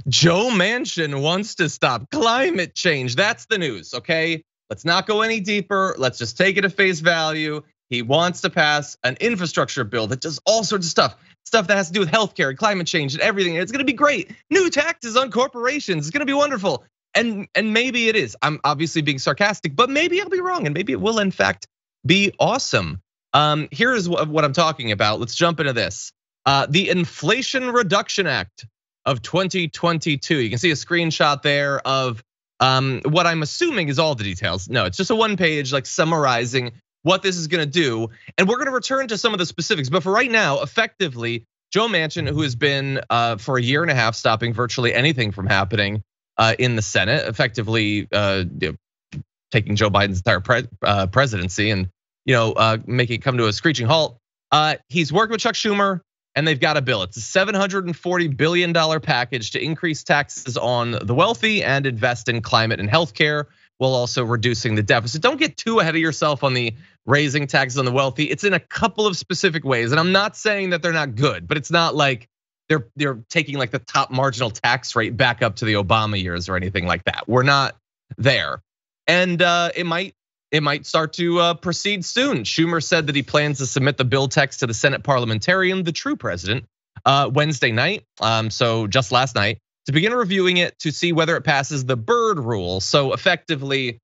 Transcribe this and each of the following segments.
Joe Manchin wants to stop climate change. That's the news, okay? Let's not go any deeper. Let's just take it at face value. He wants to pass an infrastructure bill that does all sorts of stuff that has to do with healthcare and climate change and everything. It's gonna be great. New taxes on corporations. It's gonna be wonderful. And maybe it is. I'm obviously being sarcastic, but maybe I'll be wrong, and maybe it will in fact be awesome. Here is what I'm talking about. Let's jump into this. The Inflation Reduction Act of 2022. You can see a screenshot there of what I'm assuming is all the details. No, it's just a one page like summarizing what this is gonna do. And we're gonna return to some of the specifics. But for right now, effectively, Joe Manchin, who has been for a year and a half stopping virtually anything from happening in the Senate, effectively taking Joe Biden's entire presidency and making it come to a screeching halt. He's worked with Chuck Schumer, and they've got a bill. It's a $740 billion package to increase taxes on the wealthy and invest in climate and healthcare, while also reducing the deficit. Don't get too ahead of yourself on the raising taxes on the wealthy. It's in a couple of specific ways, and I'm not saying that they're not good, but it's not like they're taking like the top marginal tax rate back up to the Obama years or anything like that. We're not there, and it might start to proceed soon. Schumer said that he plans to submit the bill text to the Senate parliamentarian, the true president, Wednesday night. So just last night, to begin reviewing it to see whether it passes the Byrd rule. So effectively,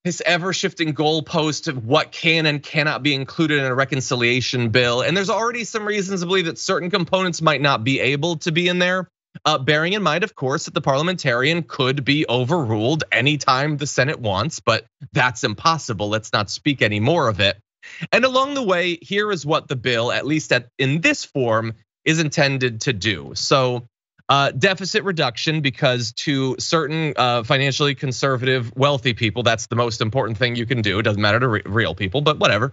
this ever-shifting goalpost of what can and cannot be included in a reconciliation bill. And there's already some reasons to believe that certain components might not be able to be in there. Bearing in mind, of course, that the parliamentarian could be overruled anytime the Senate wants, but that's impossible. Let's not speak any more of it. And along the way, here is what the bill, at least in this form, is intended to do. So deficit reduction, because to certain financially conservative, wealthy people, that's the most important thing you can do. It doesn't matter to real people, but whatever.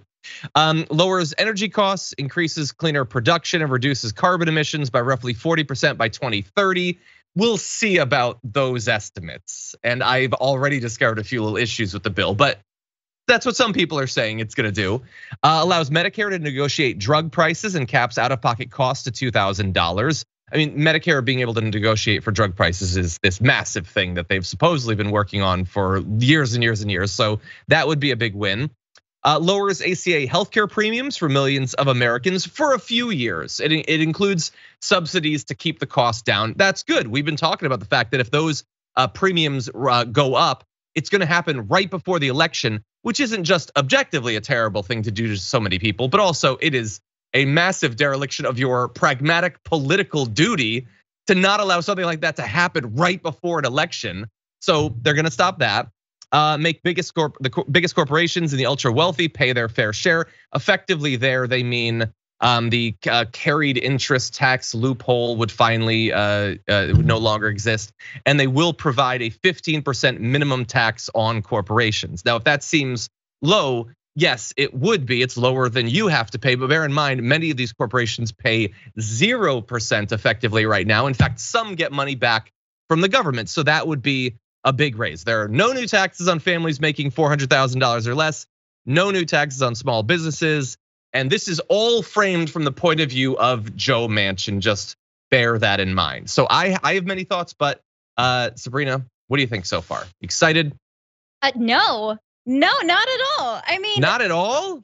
Lowers energy costs, increases cleaner production, and reduces carbon emissions by roughly 40% by 2030. We'll see about those estimates. And I've already discovered a few little issues with the bill, but that's what some people are saying it's gonna do. Allows Medicare to negotiate drug prices and caps out-of-pocket costs to $2,000. I mean, Medicare being able to negotiate for drug prices is this massive thing that they've supposedly been working on for years and years and years. So that would be a big win. Lowers ACA healthcare premiums for millions of Americans for a few years. It includes subsidies to keep the cost down. That's good. We've been talking about the fact that if those premiums go up, it's gonna happen right before the election, which isn't just objectively a terrible thing to do to so many people, but also it is a massive dereliction of your pragmatic political duty to not allow something like that to happen right before an election. So they're gonna stop that. Make the biggest corporations and the ultra wealthy pay their fair share. Effectively there, they mean the carried interest tax loophole would finally would no longer exist. And they will provide a 15% minimum tax on corporations. Now, if that seems low, yes, it would be. It's lower than you have to pay, but bear in mind, many of these corporations pay 0% effectively right now. In fact, some get money back from the government. So that would be a big raise. There are no new taxes on families making $400,000 or less, no new taxes on small businesses. And this is all framed from the point of view of Joe Manchin. Just bear that in mind. So I have many thoughts, but Sabrina, what do you think so far? Excited? No, not at all. I mean, not at all?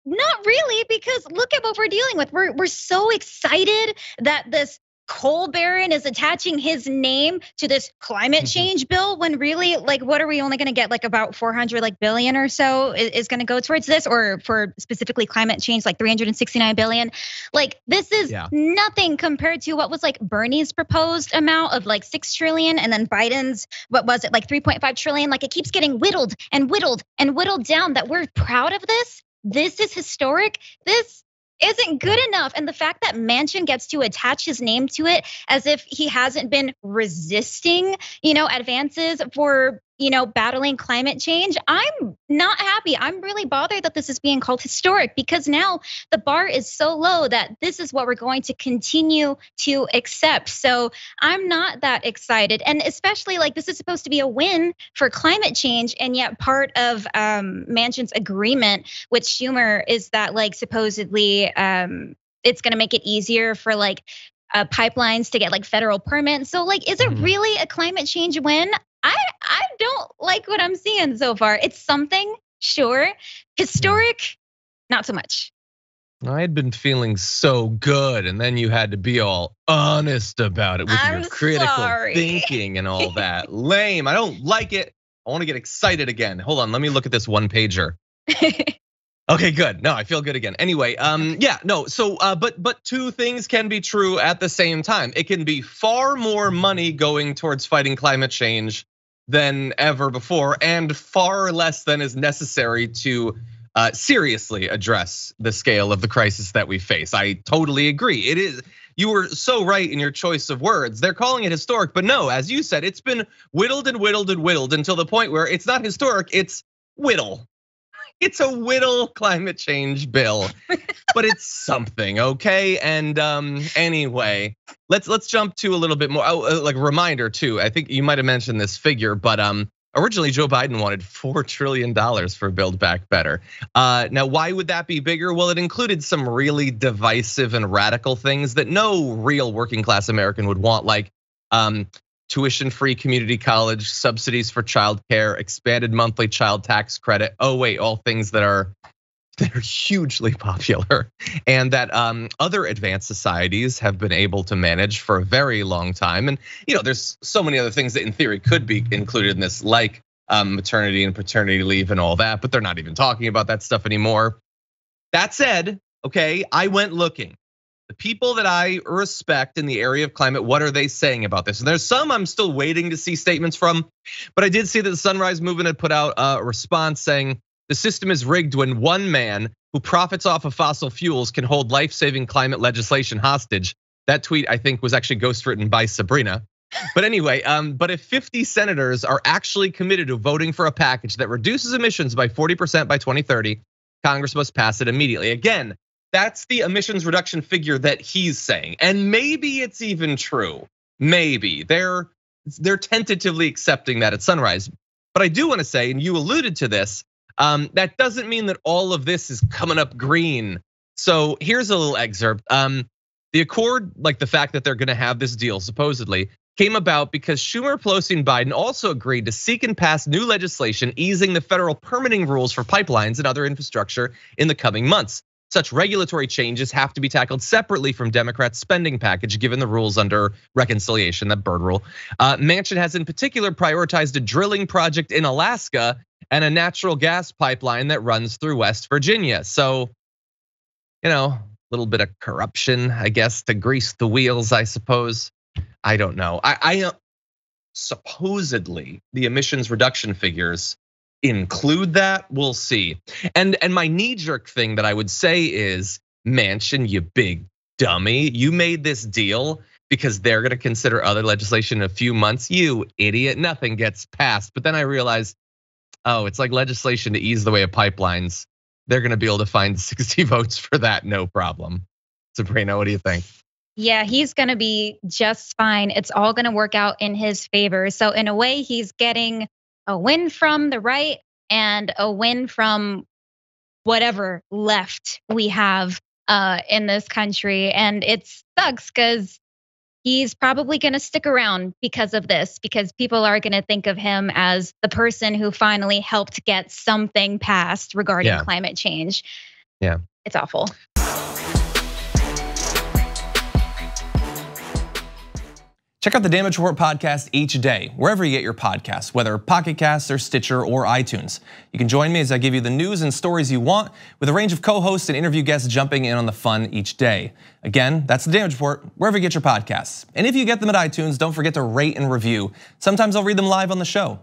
Not really, because look at what we're dealing with. We're so excited that this coal baron is attaching his name to this climate change bill, when really, like, what are we only gonna get, like about 400 billion or so is gonna go towards this, or for specifically climate change, like 369 billion. Like, this is nothing compared to what was like Bernie's proposed amount of like 6 trillion, and then Biden's, what was it, like 3.5 trillion. Like, it keeps getting whittled and whittled and whittled down. That we're proud of this. This is historic. This isn't good enough. And the fact that Manchin gets to attach his name to it as if he hasn't been resisting, advances for, battling climate change. I'm not happy. I'm really bothered that this is being called historic, because now the bar is so low that this is what we're going to continue to accept. So I'm not that excited. And especially, like, this is supposed to be a win for climate change. And yet part of Manchin's agreement with Schumer is that, like, supposedly it's gonna make it easier for like pipelines to get like federal permits. So like, is it really a climate change win? I don't like what I'm seeing so far. It's something, sure. Historic, not so much. I had been feeling so good, and then you had to be all honest about it with your critical thinking and all that. Lame. I don't like it. I want to get excited again. Hold on, let me look at this one pager. Okay, good. No, I feel good again. Anyway, yeah, no. So, but two things can be true at the same time. It can be far more money going towards fighting climate change than ever before, and far less than is necessary to seriously address the scale of the crisis that we face. I totally agree. It is. You were so right in your choice of words. They're calling it historic, but no, as you said, it's been whittled and whittled and whittled until the point where it's not historic, it's whittle. It's a whittle climate change bill, but it's something, okay? And anyway, let's jump to a little bit more, like a reminder too. I think you might have mentioned this figure, but originally Joe Biden wanted $4 trillion for Build Back Better. Now, why would that be bigger? Well, it included some really divisive and radical things that no real working class American would want, like tuition-free community college, subsidies for childcare, expanded monthly child tax credit. Oh wait, all things that are hugely popular, and that other advanced societies have been able to manage for a very long time. And there's so many other things that in theory could be included in this, like maternity and paternity leave and all that, but they're not even talking about that stuff anymore. That said, okay, I went looking. The people that I respect in the area of climate, what are they saying about this? And there's some I'm still waiting to see statements from, but I did see that the Sunrise Movement had put out a response saying the system is rigged when one man who profits off of fossil fuels can hold life-saving climate legislation hostage. That tweet, I think, was actually ghostwritten by Sabrina. But anyway, but if 50 senators are actually committed to voting for a package that reduces emissions by 40% by 2030, Congress must pass it immediately. Again, that's the emissions reduction figure that he's saying. And maybe it's even true. Maybe they're tentatively accepting that at Sunrise. But I do want to say, and you alluded to this, that doesn't mean that all of this is coming up green. So here's a little excerpt. The accord, like the fact that they're gonna have this deal supposedly, came about because Schumer, Pelosi, and Biden also agreed to seek and pass new legislation easing the federal permitting rules for pipelines and other infrastructure in the coming months. Such regulatory changes have to be tackled separately from Democrats' spending package, given the rules under reconciliation, that bird rule. Manchin has in particular prioritized a drilling project in Alaska and a natural gas pipeline that runs through West Virginia. So, a little bit of corruption, I guess, to grease the wheels, I suppose. I don't know. I supposedly the emissions reduction figures include that. We'll see. And my knee-jerk thing that I would say is, Manchin, you big dummy, you made this deal because they're gonna consider other legislation in a few months. You idiot, nothing gets passed. But then I realized, oh, it's like legislation to ease the way of pipelines. They're gonna be able to find 60 votes for that, no problem. Sabrina, what do you think? Yeah, he's gonna be just fine. It's all gonna work out in his favor. So in a way, he's getting a win from the right and a win from whatever left we have in this country. And it sucks because he's probably gonna stick around because of this, because people are gonna think of him as the person who finally helped get something passed regarding climate change. Yeah, it's awful. Check out the Damage Report podcast each day, wherever you get your podcasts, whether Pocket Casts or Stitcher or iTunes. You can join me as I give you the news and stories you want, with a range of co-hosts and interview guests jumping in on the fun each day. Again, that's the Damage Report, wherever you get your podcasts. And if you get them at iTunes, don't forget to rate and review. Sometimes I'll read them live on the show.